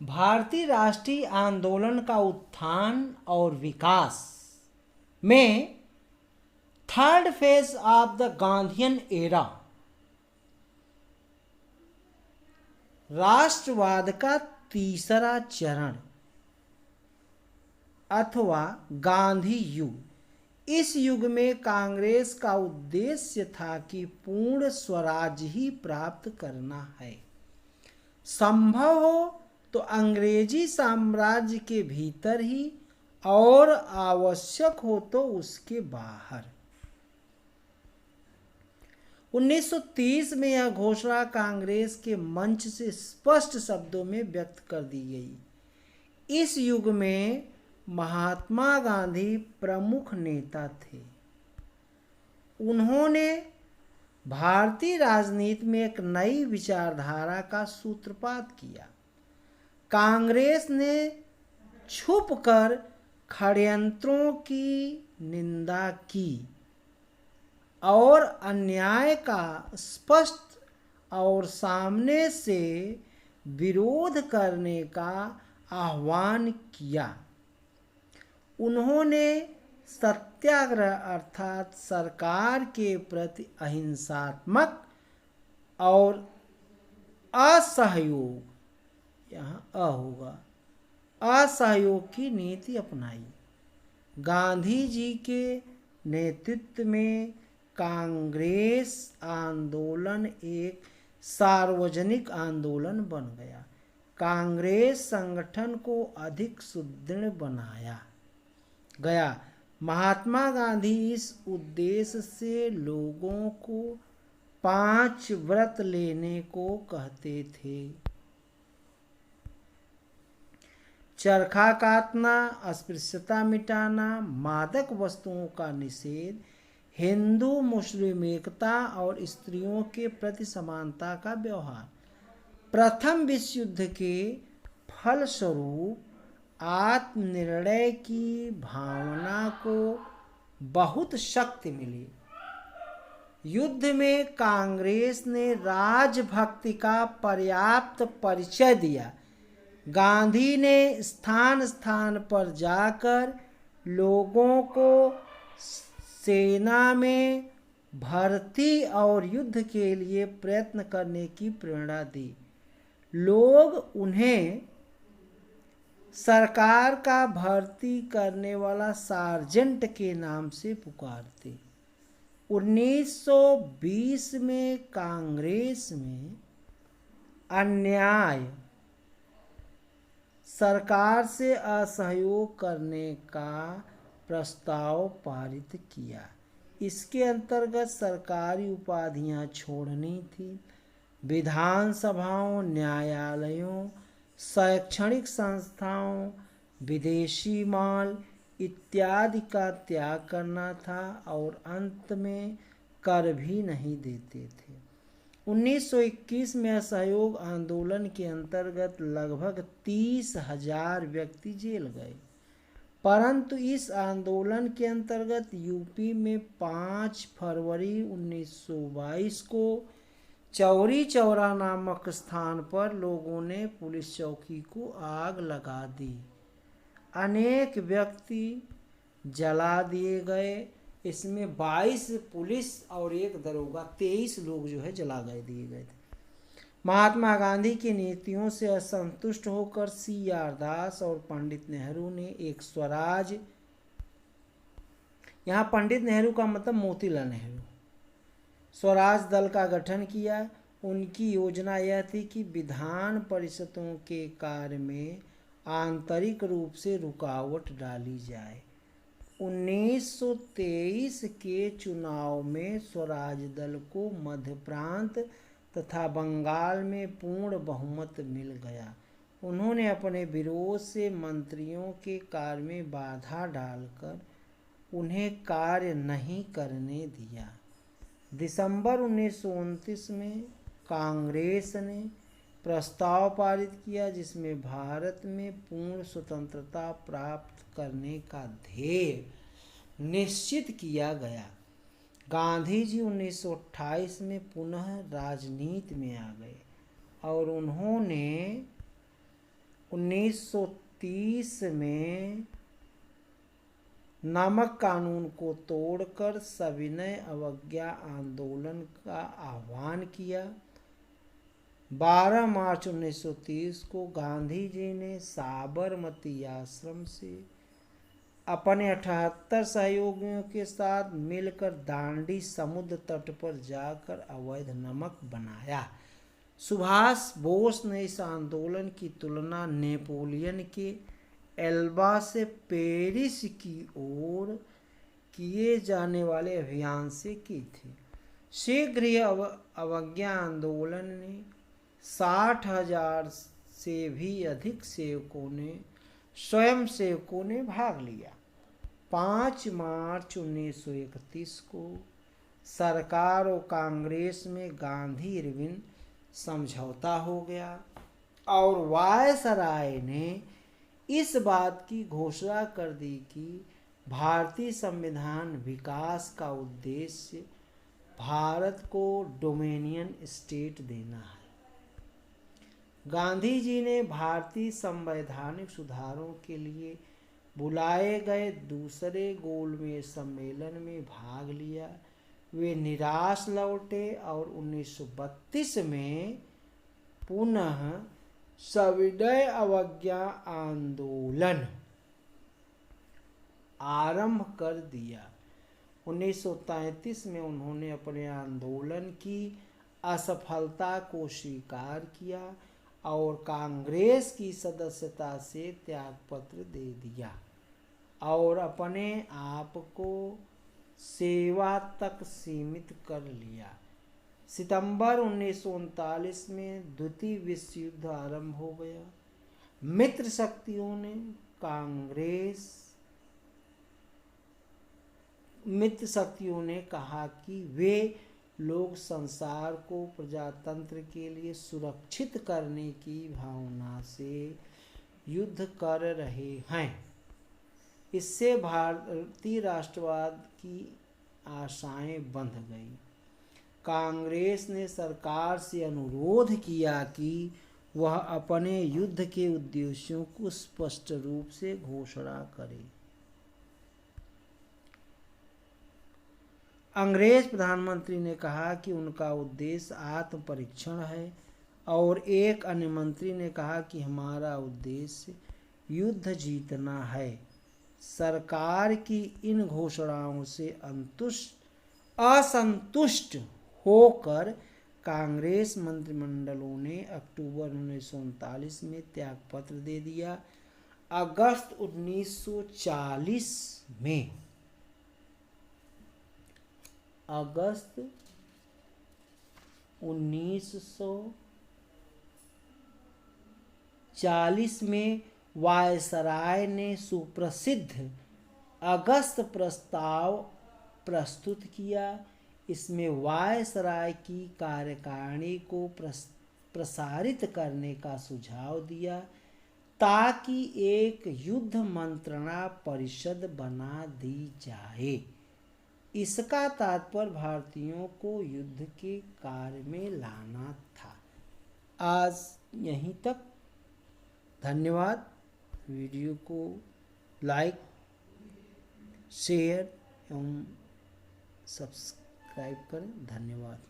भारतीय राष्ट्रीय आंदोलन का उत्थान और विकास में third phase of the Gandhian era राष्ट्रवाद का तीसरा चरण अथवा गांधी युग। इस युग में कांग्रेस का उद्देश्य था कि पूर्ण स्वराज ही प्राप्त करना है, संभव हो तो अंग्रेजी साम्राज्य के भीतर ही और आवश्यक हो तो उसके बाहर। 1930 में यह घोषणा कांग्रेस के मंच से स्पष्ट शब्दों में व्यक्त कर दी गई। इस युग में महात्मा गांधी प्रमुख नेता थे। उन्होंने भारतीय राजनीति में एक नई विचारधारा का सूत्रपात किया। कांग्रेस ने छुपकर षड्यंत्रों की निंदा की और अन्याय का स्पष्ट और सामने से विरोध करने का आह्वान किया। उन्होंने सत्याग्रह अर्थात सरकार के प्रति अहिंसात्मक और असहयोग, यहाँ अ होगा, असहयोग की नीति अपनाई। गांधी जी के नेतृत्व में कांग्रेस आंदोलन एक सार्वजनिक आंदोलन बन गया। कांग्रेस संगठन को अधिक सुदृढ़ बनाया गया। महात्मा गांधी इस उद्देश्य से लोगों को 5 व्रत लेने को कहते थे। चरखा काटना, अस्पृश्यता मिटाना, मादक वस्तुओं का निषेध, हिंदू मुस्लिम एकता और स्त्रियों के प्रति समानता का व्यवहार। प्रथम विश्व युद्ध के फलस्वरूप आत्मनिर्णय की भावना को बहुत शक्ति मिली। युद्ध में कांग्रेस ने राजभक्ति का पर्याप्त परिचय दिया। गांधी ने स्थान स्थान पर जाकर लोगों को सेना में भर्ती और युद्ध के लिए प्रयत्न करने की प्रेरणा दी। लोग उन्हें सरकार का भर्ती करने वाला सार्जेंट के नाम से पुकारते। 1920 में कांग्रेस में अन्याय, सरकार से असहयोग करने का प्रस्ताव पारित किया। इसके अंतर्गत सरकारी उपाधियां छोड़नी थी। विधानसभाओं, न्यायालयों, शैक्षणिक संस्थाओं, विदेशी माल इत्यादि का त्याग करना था और अंत में कर भी नहीं देते थे। 1921 में असहयोग आंदोलन के अंतर्गत लगभग 30,000 व्यक्ति जेल गए, परंतु इस आंदोलन के अंतर्गत यूपी में 5 फरवरी 1922 को चौरी चौरा नामक स्थान पर लोगों ने पुलिस चौकी को आग लगा दी। अनेक व्यक्ति जला दिए गए। इसमें 22 पुलिस और 1 दरोगा, 23 लोग जो है जला दिए गए थे। महात्मा गांधी की नीतियों से असंतुष्ट होकर CR दास और पंडित नेहरू ने एक स्वराज, यहाँ पंडित नेहरू का मतलब मोतीलाल नेहरू, स्वराज दल का गठन किया। उनकी योजना यह थी कि विधान परिषदों के कार्य में आंतरिक रूप से रुकावट डाली जाए। 1923 के चुनाव में स्वराज दल को मध्य प्रांत तथा बंगाल में पूर्ण बहुमत मिल गया। उन्होंने अपने विरोध से मंत्रियों के कार्य में बाधा डालकर उन्हें कार्य नहीं करने दिया। दिसंबर 1929 में कांग्रेस ने प्रस्ताव पारित किया जिसमें भारत में पूर्ण स्वतंत्रता प्राप्त करने का ध्येय निश्चित किया गया। गांधी जी 1928 में पुनः राजनीति में आ गए और उन्होंने 1930 में नमक कानून को तोड़कर सविनय अवज्ञा आंदोलन का आह्वान किया। 12 मार्च 1930 को गांधी जी ने साबरमती आश्रम से अपने 78 सहयोगियों के साथ मिलकर दांडी समुद्र तट पर जाकर अवैध नमक बनाया। सुभाष बोस ने इस आंदोलन की तुलना नेपोलियन के एल्बा से पेरिस की ओर किए जाने वाले अभियान से की थी। शीघ्र ही अवज्ञा आंदोलन ने 60,000 से भी अधिक स्वयं सेवकों ने भाग लिया। 5 मार्च 1931 को सरकार और कांग्रेस में गांधी इरविन समझौता हो गया और वायसराय ने इस बात की घोषणा कर दी कि भारतीय संविधान विकास का उद्देश्य भारत को डोमिनियन स्टेट देना है। गांधी जी ने भारतीय संवैधानिक सुधारों के लिए बुलाए गए दूसरे गोलमेज सम्मेलन में भाग लिया। वे निराश लौटे और 1932 में पुनः सविनय अवज्ञा आंदोलन आरंभ कर दिया। 1933 में उन्होंने अपने आंदोलन की असफलता को स्वीकार किया और कांग्रेस की सदस्यता से त्यागपत्र दे दिया और अपने आप को सेवा तक सीमित कर लिया। सितंबर 1939 में द्वितीय विश्व युद्ध आरंभ हो गया। मित्र शक्तियों ने कहा कि वे लोग संसार को प्रजातंत्र के लिए सुरक्षित करने की भावना से युद्ध कर रहे हैं। इससे भारतीय राष्ट्रवाद की आशाएं बंध गई। कांग्रेस ने सरकार से अनुरोध किया कि वह अपने युद्ध के उद्देश्यों को स्पष्ट रूप से घोषणा करे। अंग्रेज प्रधानमंत्री ने कहा कि उनका उद्देश्य आत्म परीक्षण है और एक अन्य मंत्री ने कहा कि हमारा उद्देश्य युद्ध जीतना है। सरकार की इन घोषणाओं से असंतुष्ट होकर कांग्रेस मंत्रिमंडलों ने अक्टूबर 1939 में त्यागपत्र दे दिया। अगस्त 1940 में वायसराय ने सुप्रसिद्ध अगस्त प्रस्ताव प्रस्तुत किया। इसमें वायसराय की कार्यकारिणी को प्रसारित करने का सुझाव दिया ताकि एक युद्ध मंत्रणा परिषद बना दी जाए। इसका तात्पर्य भारतीयों को युद्ध के कार्य में लाना था। आज यहीं तक। धन्यवाद। वीडियो को लाइक, शेयर एवं सब्सक्राइब करें। धन्यवाद।